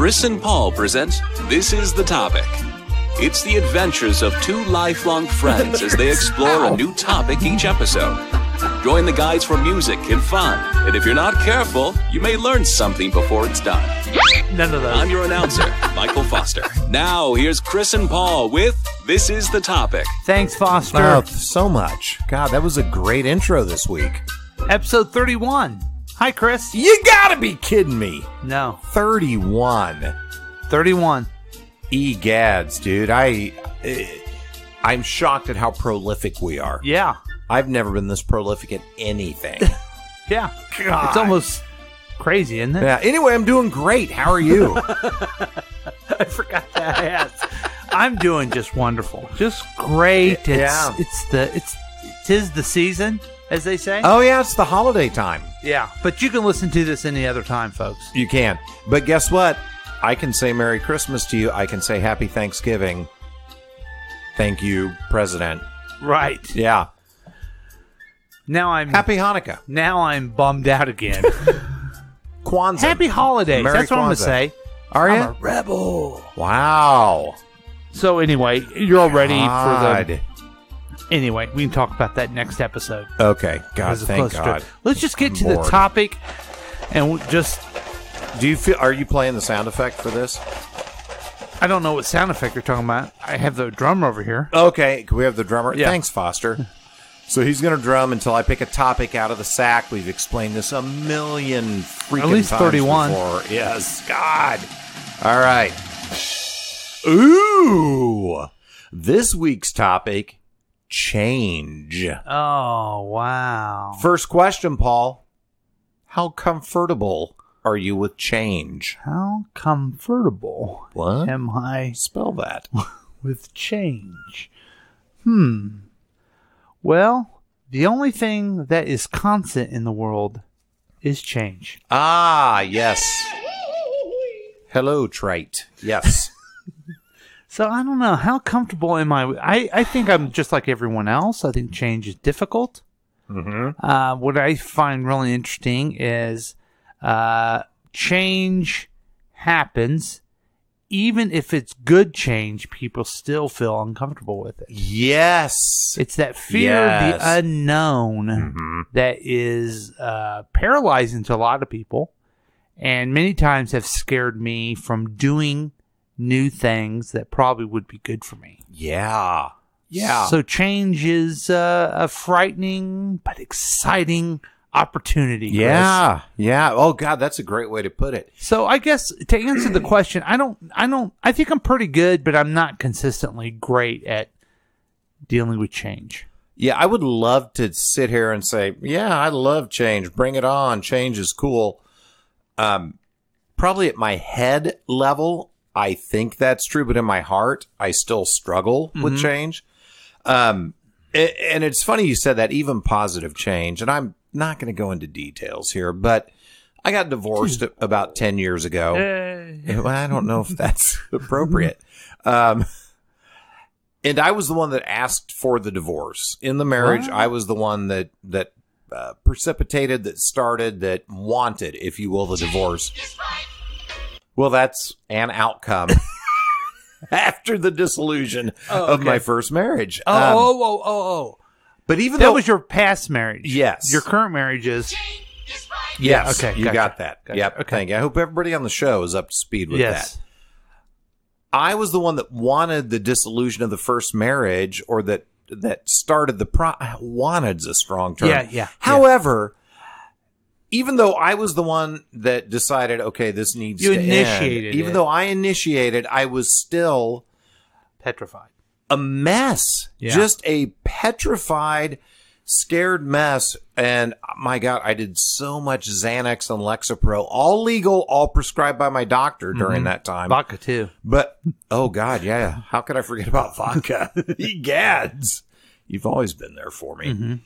Chris and Paul present This Is the Topic. It's the adventures of two lifelong friends as they explore a new topic each episode. Join the guys for music and fun, and if you're not careful, you may learn something before it's done. None of those. I'm your announcer, Michael Foster. Now, here's Chris and Paul with This Is the Topic. Thanks, Foster. Oh, so much. God, that was a great intro this week. Episode 31. Hi, Chris. You gotta be kidding me. No. 31. 31. Egads, dude. I'm shocked at how prolific we are. Yeah. I've never been this prolific at anything. Yeah. God. It's almost crazy, isn't it? Yeah. Anyway, I'm doing great. How are you? I forgot to ask. I'm doing just wonderful. Just great. Yeah. Tis the season, as they say. Oh, yeah. It's the holiday time. Yeah. But you can listen to this any other time, folks. You can. But guess what? I can say Merry Christmas to you. I can say Happy Thanksgiving. Thank you, President. Right. Yeah. Now I'm Happy Hanukkah. Now I'm bummed out again. Kwanzaa. Happy holidays. Merry That's what I'm going to Kwanzaa. say. Are I'm you? a rebel. Wow. So anyway, you're all ready God. for the... Anyway, we can talk about that next episode. Okay. God, As thank opposed to- God. Let's just get I'm to the bored. topic and just... Are you playing the sound effect for this? I don't know what sound effect you're talking about. I have the drum over here. Okay. Can we have the drummer? Yeah. Thanks, Foster. So he's going to drum until I pick a topic out of the sack. We've explained this a million freaking At least times 31. before. Yes. God. All right. Ooh. This week's topic, change. Oh, wow. First question, Paul. How comfortable are you with change? How comfortable What? am I Spell that. with change? Well, the only thing that is constant in the world is change. Ah, yes. Hello, trite. Yes. So I don't know. How comfortable am I? I think I'm just like everyone else. I think change is difficult. Mm-hmm. What I find really interesting is change happens. Even if it's good change, people still feel uncomfortable with it. Yes. It's that fear of Yes. the unknown Mhm. that is paralyzing to a lot of people, and many times have scared me from doing new things that probably would be good for me. Yeah. Yeah. So change is a frightening but exciting opportunity. Chris. yeah. Yeah. Oh, God, that's a great way to put it. So I guess to answer the question, I think I'm pretty good, but I'm not consistently great at dealing with change. Yeah, I would love to sit here and say, yeah, I love change. Bring it on. Change is cool. Probably at my head level, I think that's true, but in my heart, I still struggle with change. And it's funny you said that, even positive change. And I'm not going to go into details here, but I got divorced about 10 years ago. Well, I don't know if that's appropriate. And I was the one that asked for the divorce. In the marriage, I was the one that precipitated, that started, that wanted, if you will, the divorce. Well, that's an outcome after the dissolution of my first marriage. But even That though was your past marriage. Yes. Your current marriage is... yes, okay, you gotcha. got that. Gotcha. Yep. Okay. Thank you. I hope everybody on the show is up to speed with Yes. that. I was the one that wanted the dissolution of the first marriage, or that started the wanted's a strong term. Yeah. However, even though I was the one that decided, okay, this needs You to initiated end, even it. though I initiated, I was still Petrified. a mess. Yeah. Just a petrified, scared mess. And my God, I did so much Xanax and Lexapro, all legal, all prescribed by my doctor during that time. Vodka, too. But, oh God, yeah. How could I forget about vodka? Egads. You've always been there for me.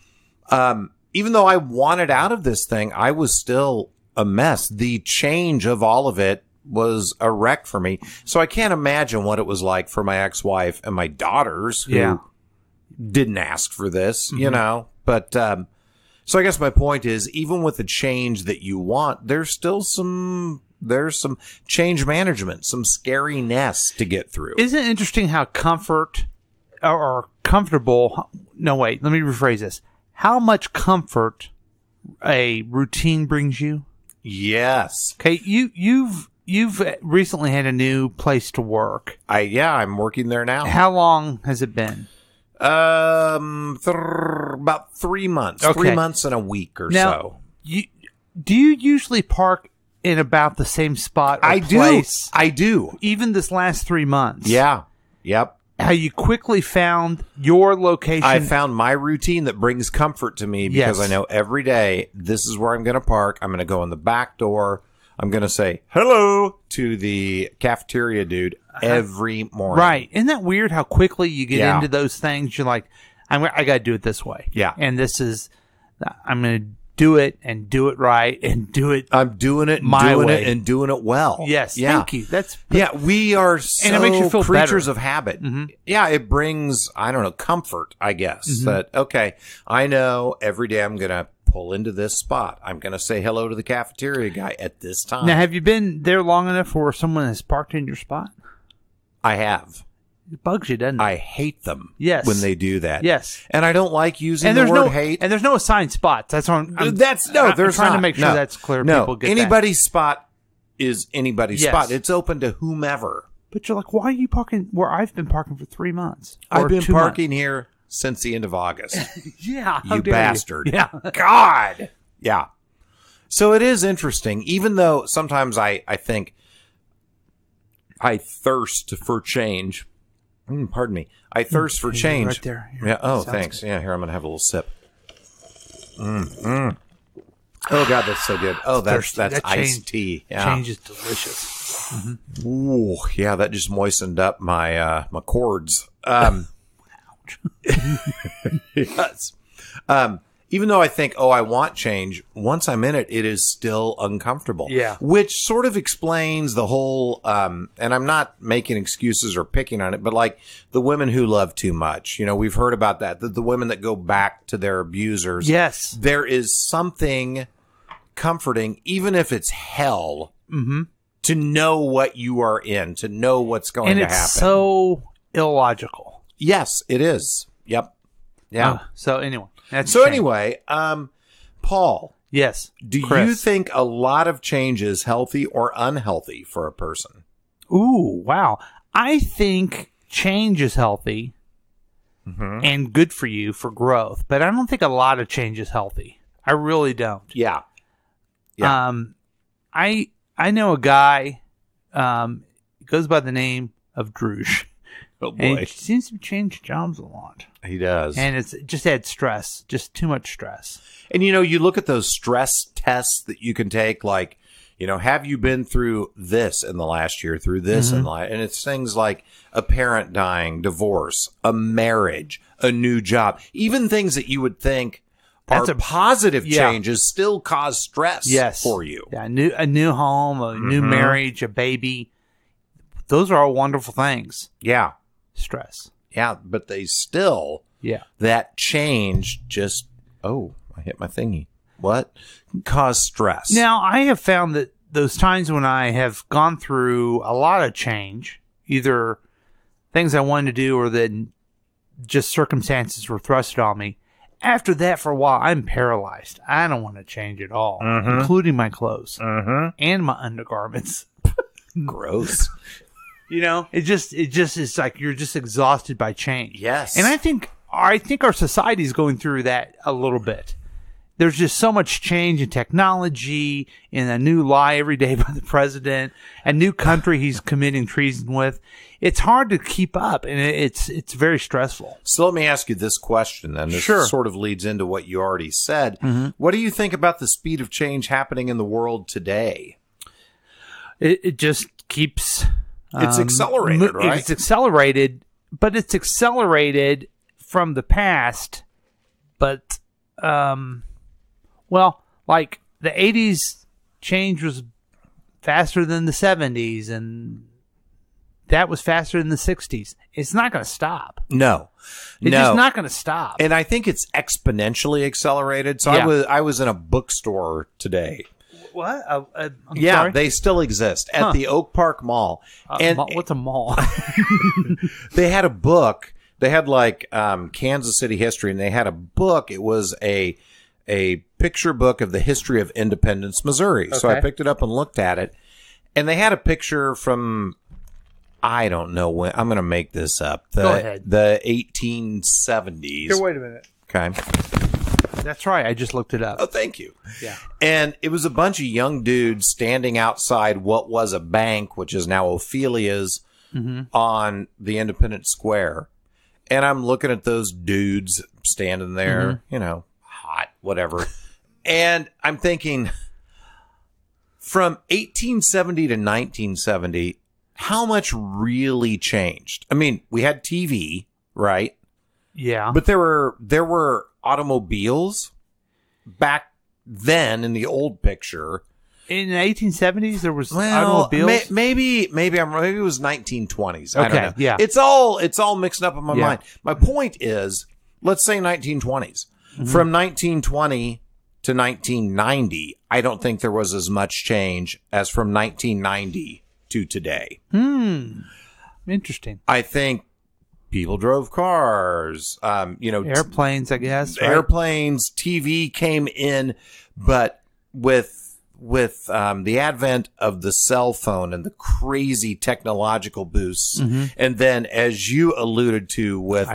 Even though I wanted out of this thing, I was still a mess. The change of all of it was a wreck for me. So I can't imagine what it was like for my ex-wife and my daughters who didn't ask for this, you know. But so I guess my point is, even with the change that you want, there's still some there's some change management, some scariness to get through. Isn't it interesting how comfort or comfortable? No, wait. Let me rephrase this. How much comfort a routine brings you? Yes. Okay, you've recently had a new place to work. I'm working there now. How long has it been? About 3 months. Okay. 3 months and a week or so. Do you usually park in about the same spot or place? I do. Even this last 3 months? Yeah. Yep. How you quickly found your location? I found my routine that brings comfort to me because Yes. I know every day this is where I'm going to park. I'm going to go in the back door. I'm going to say hello to the cafeteria dude every morning. Right. Isn't that weird how quickly you get Yeah. into those things? You're like, I got to do it this way. Yeah. And I'm going to do it and do it right and do it. I'm doing it and My doing way. it and doing it well. Yes. Yeah. Thank you. Yeah, we are so And it makes you feel creatures better. of habit. Yeah, it brings, I don't know, comfort, I guess. That, okay, I know every day I'm going to pull into this spot. I'm going to say hello to the cafeteria guy at this time. Now, have you been there long enough where someone has parked in your spot? I have. It bugs you, doesn't it? I hate them Yes. when they do that. Yes. And I don't like using And the there's word no hate. and there's no assigned spots. That's what I'm There's trying not. to make sure No. that's clear. No, People get that. anybody's spot is anybody's Yes. spot. It's open to whomever. But you're like, why are you parking where I've been parking for 3 months? I've Or been 2 months? parking here since the end of August. Yeah, how You dare bastard. Yeah. God. Yeah. So it is interesting, even though sometimes I think I thirst for change. Pardon me. I thirst for change. Right there. Here. Yeah. Oh, Sounds thanks. good. Yeah. Here, I'm going to have a little sip. Oh, God, that's so good. Oh, that's Thirsty. That iced change- tea. Yeah. Change is delicious. Ooh, yeah, that just moistened up my my cords. Yes. Even though I think, I want change, once I'm in it, it is still uncomfortable. Yeah. Which sort of explains the whole, and I'm not making excuses or picking on it, but like the women who love too much. You know, we've heard about that, the women that go back to their abusers. Yes. There is something comforting, even if it's hell, to know what you are in, to know what's going And to it's happen. so illogical. Yes, it is. Yep. Yeah. So anyway. That's So a shame. anyway, Paul, Yes. do Chris. you think a lot of change is healthy or unhealthy for a person? Ooh, wow. I think change is healthy and good for you for growth, but I don't think a lot of change is healthy. I really don't. Yeah. Yeah. I know a guy, goes by the name of Droosh. Oh, And boy. he seems to change jobs a lot. He does. And it's just had stress, just too much stress. And, you know, you look at those stress tests that you can take, like, you know, have you been through this in the last year, through this in the last, and it's things like a parent dying, divorce, a marriage, a new job, even things that you would think That's are positive yeah. changes still cause stress for you. Yeah, a new home, a new marriage, a baby. Those are all wonderful things. Yeah. Stress. Yeah. But they still, Yeah. that change just, I hit my thingy. What? Cause stress. Now, I have found that those times when I have gone through a lot of change, either things I wanted to do or that just circumstances were thrusted on me, after that for a while, I'm paralyzed. I don't want to change at all, including my clothes and my undergarments. Gross. You know, it just is like you're just exhausted by change. Yes. And I think our society is going through that a little bit. There's just so much change in technology, in a new lie every day by the president, a new country he's committing treason with. It's hard to keep up, and it's very stressful. So let me ask you this question then. This Sure. sort of leads into what you already said. What do you think about the speed of change happening in the world today? It just keeps... It's accelerated, right? It's accelerated, but it's accelerated from the past. But, well, like the 80s change was faster than the 70s, and that was faster than the 60s. It's not going to stop. No. It's just not going to stop. And I think it's exponentially accelerated. So Yeah. I was in a bookstore today. What? I'm Yeah, sorry? they still exist at the Oak Park Mall. And What's a mall? they had a book. They had like Kansas City history, and they had a book. It was a picture book of the history of Independence, Missouri. So I picked it up and looked at it, and they had a picture from, I don't know when. I'm going to make this up. Go ahead. The 1870s. Here, wait a minute. Okay. That's right. I just looked it up. Oh, thank you. Yeah. And it was a bunch of young dudes standing outside what was a bank, which is now Ophelia's, on the Independence Square. And I'm looking at those dudes standing there, you know, hot, whatever. And I'm thinking, from 1870 to 1970, how much really changed? I mean, we had TV, right? Yeah. But there were automobiles back then in the old picture. In the 1870s, there was automobiles. Maybe it was 1920s. I don't know. Yeah. It's all mixed up in my mind. My point is, let's say 1920s. From 1920 to 1990, I don't think there was as much change as from 1990 to today. Interesting. I think people drove cars, Airplanes, I guess. Right? airplanes, TV came in, but with the advent of the cell phone and the crazy technological boosts, and then as you alluded to with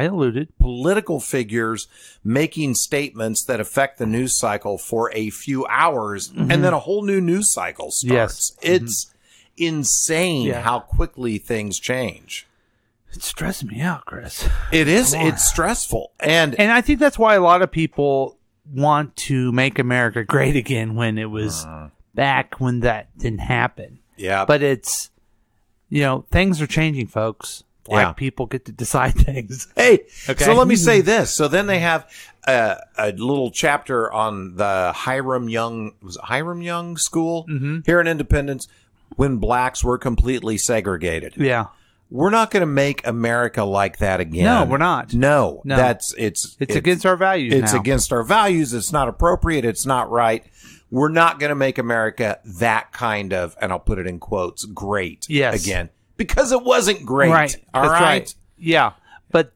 political figures making statements that affect the news cycle for a few hours, and then a whole new news cycle starts. Yes. It's insane how quickly things change. It's stressing me out, Chris. It is. It's stressful. And I think that's why a lot of people want to make America great again when it was back when that didn't happen. Yeah. But it's, things are changing, folks. Black people get to decide things. Hey, okay. So let me say this. So then they have a little chapter on the Hiram Young School here in Independence when blacks were completely segregated. Yeah. We're not going to make America like that again. No, we're not. No. It's against our values. It's now. against our values. It's not appropriate. It's not right. We're not going to make America that kind of, and I'll put it in quotes, great again. Because it wasn't great. Right. All That's right. Yeah. But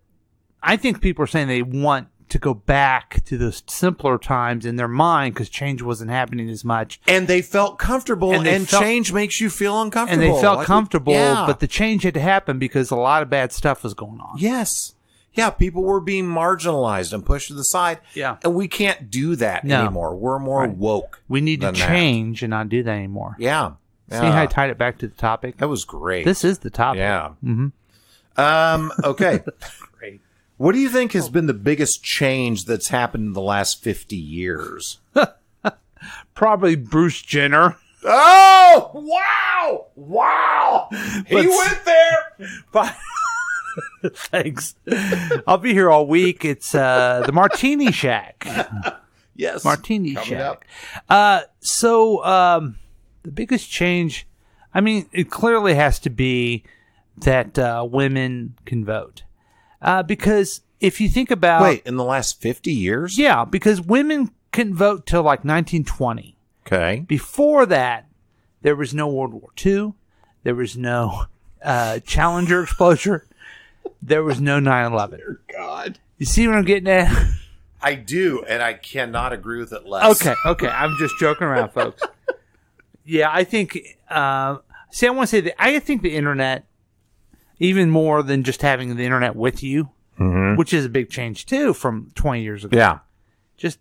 I think people are saying they want to go back to those simpler times in their mind because change wasn't happening as much. And they felt comfortable, and change makes you feel uncomfortable. And they felt comfortable, but the change had to happen because a lot of bad stuff was going on. Yes. Yeah, people were being marginalized and pushed to the side. Yeah. And we can't do that anymore. We're more woke. We need to change and not do that anymore. Yeah. See how I tied it back to the topic? That was great. This is the topic. Yeah. Okay. Great. What do you think has been the biggest change that's happened in the last 50 years? Probably Bruce Jenner. Oh, wow. Wow. He went there. Thanks. I'll be here all week. It's the Martini Shack. Yes. Martini Coming Shack. up. The biggest change, I mean, it clearly has to be that women can vote. Because if you think about... Wait, in the last 50 years? Yeah, because women couldn't vote till like 1920. Okay. Before that, there was no World War II. There was no Challenger explosion. There was no 9/11. Dear God. You see what I'm getting at? I do, and I cannot agree with it less. Okay. I'm just joking around, folks. Yeah, I think... I want to say that I think the internet, even more than just having the internet with you, which is a big change, too, from 20 years ago. Yeah. Just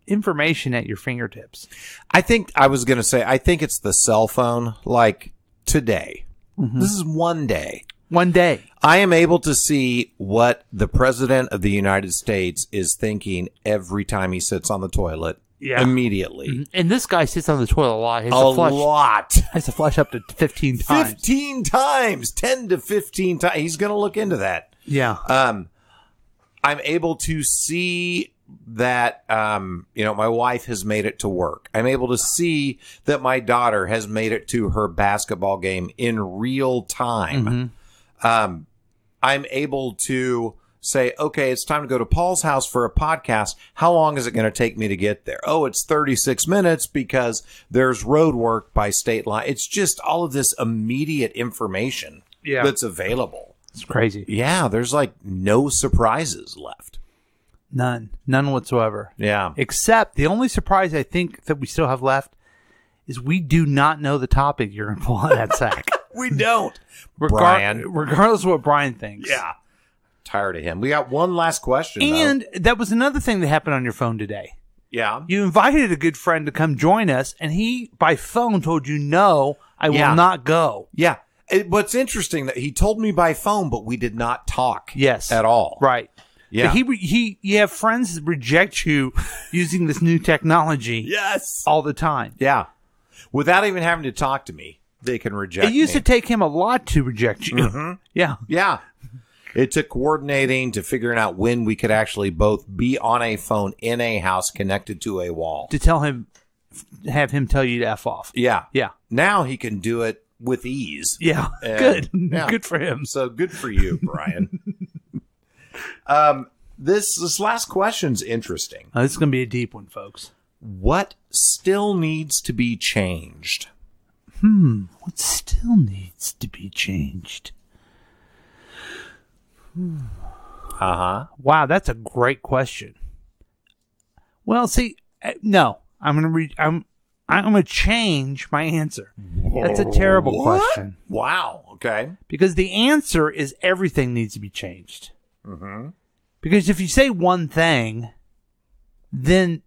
information at your fingertips. I think it's the cell phone, like today. This is one day. One day. I am able to see what the president of the United States is thinking every time he sits on the toilet. Yeah. Immediately. And this guy sits on the toilet a lot. Has to flush up to 15 times. 15 times. 10 to 15 times. He's going to look into that. Yeah. I'm able to see that, my wife has made it to work. I'm able to see that my daughter has made it to her basketball game in real time. I'm able to say, okay, it's time to go to Paul's house for a podcast. How long is it going to take me to get there? Oh, it's 36 minutes because there's road work by state line. It's just all of this immediate information that's available. It's crazy. Yeah, there's like no surprises left. None whatsoever. Yeah. Except the only surprise I think that we still have left is we do not know the topic you're going to pull out of that sack. We don't. Regardless of what Brian thinks. Yeah. Tired of him. We got one last question, And that was another thing that happened on your phone today. Yeah. You invited a good friend to come join us, and he, by phone, told you, no, I will not go. Yeah. What's interesting that he told me by phone, but we did not talk at all. Right. Yeah. But you have friends that reject you using this new technology all the time. Yeah. Without even having to talk to me, they can reject me. It used to take him a lot to reject you. Mm-hmm. Yeah. Yeah. It took coordinating to figuring out when we could actually both be on a phone in a house connected to a wall. To have him tell you to F off. Yeah. Yeah. Now he can do it with ease. Yeah. And, good. Good for him. So good for you, Brian. This last question's interesting. This is going to be a deep one, folks. What still needs to be changed? What still needs to be changed? Uh-huh. Wow, that's a great question. Well, see, no, I'm going to change my answer. That's a terrible question. Wow. Okay. Because the answer is everything needs to be changed. Mm-hmm. Because if you say one thing, then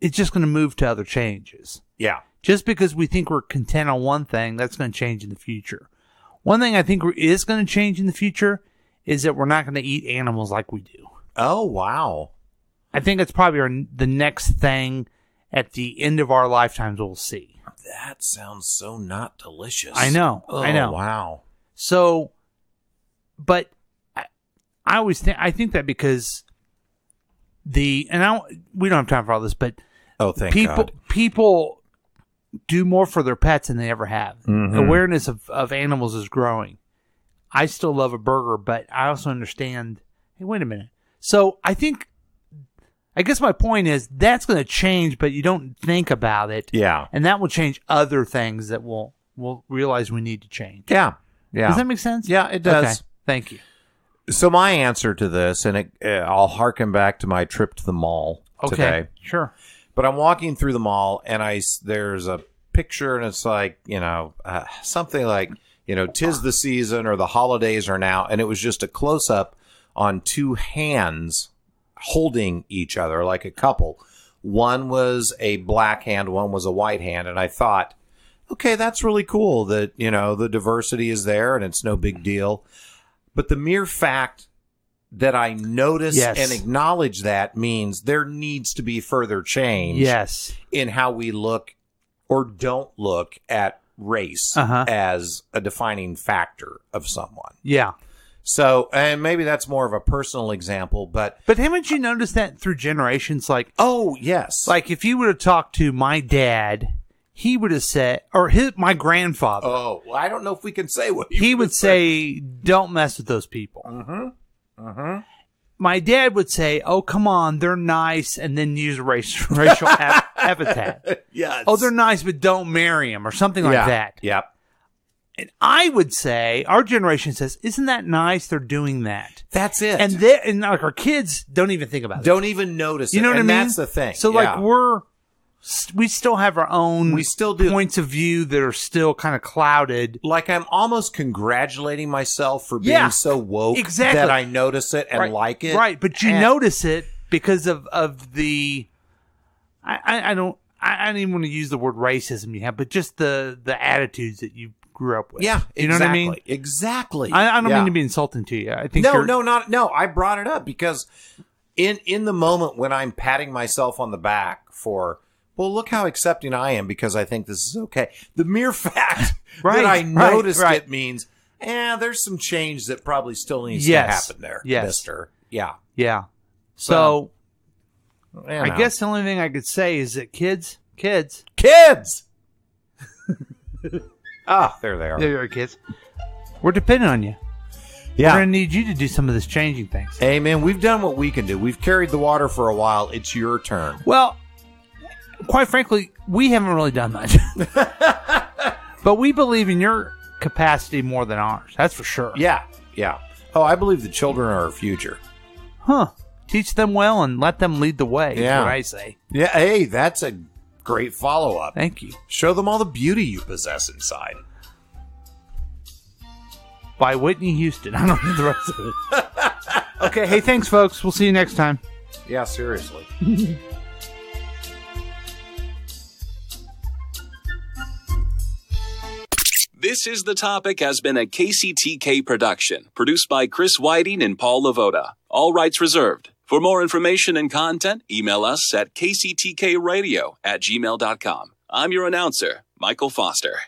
it's just going to move to other changes. Yeah. Just because we think we're content on one thing, that's going to change in the future. One thing I think is going to change in the future is that we're not going to eat animals like we do. Oh, wow. I think that's probably the next thing at the end of our lifetimes we'll see. That sounds so not delicious. I know. Oh, I know. Wow. So, but I always think that because we don't have time for all this, but thank God. People do more for their pets than they ever have. Mm-hmm. Awareness of animals is growing. I still love a burger, but I also understand, hey, wait a minute. So I guess my point is that's going to change, but you don't think about it. Yeah. And that will change other things that we'll realize we need to change. Yeah. Yeah. Does that make sense? Yeah, it does. Okay. Thank you. So my answer to this, and I'll harken back to my trip to the mall today. Sure. But I'm walking through the mall, and there's a picture, and it's like, something like, 'tis the season or the holidays are now. And it was just a close-up on two hands holding each other like a couple. One was a black hand, one was a white hand. And I thought, okay, that's really cool that, the diversity is there and it's no big deal. But the mere fact that I notice and acknowledge that means there needs to be further change in how we look or don't look at race as a defining factor of someone. Yeah. So, and maybe that's more of a personal example, but haven't you noticed that through generations? Like, oh, yes. Like if you would have talked to my dad, he would have said, or my grandfather. Oh, well, I don't know if we can say what he would say. Don't mess with those people. Mm-hmm. Mm-hmm. My dad would say, "Oh, come on, they're nice," and then use racial epithet. Yes. Oh, they're nice, but don't marry them, or something like that. Yep. And I would say, our generation says, "Isn't that nice? They're doing that." That's it. And like our kids don't even think about it. Don't even notice it. You know what I mean? That's the thing. So like we still have our own points of view that are still kind of clouded. Like I'm almost congratulating myself for being so woke that I notice it and like it. Right, but you notice it because of the I don't even want to use the word racism you have, but just the attitudes that you grew up with. Yeah, you know what I mean? Exactly. I don't mean to be insulting to you. I think no. I brought it up because in the moment when I'm patting myself on the back for, well, look how accepting I am because I think this is okay. The mere fact that I noticed it means, there's some change that probably still needs to happen there, mister. Yeah. Yeah. So, I guess the only thing I could say is that kids. Ah, there they are. There you are, kids. We're dependent on you. Yeah. We're going to need you to do some of this changing things. Hey, man, we've done what we can do. We've carried the water for a while. It's your turn. Well, quite frankly, we haven't really done much. But we believe in your capacity more than ours. That's for sure. Yeah. Oh, I believe the children are our future. Huh. Teach them well and let them lead the way, is what I say. Yeah, hey, that's a great follow-up. Thank you. Show them all the beauty you possess inside. By Whitney Houston. I don't know the rest of it. Okay, hey, thanks, folks. We'll see you next time. Yeah, seriously. This is The Topic has been a KCTK production, produced by Chris Whiting and Paul Lavoda. All rights reserved. For more information and content, email us at kctkradio@gmail.com. I'm your announcer, Michael Foster.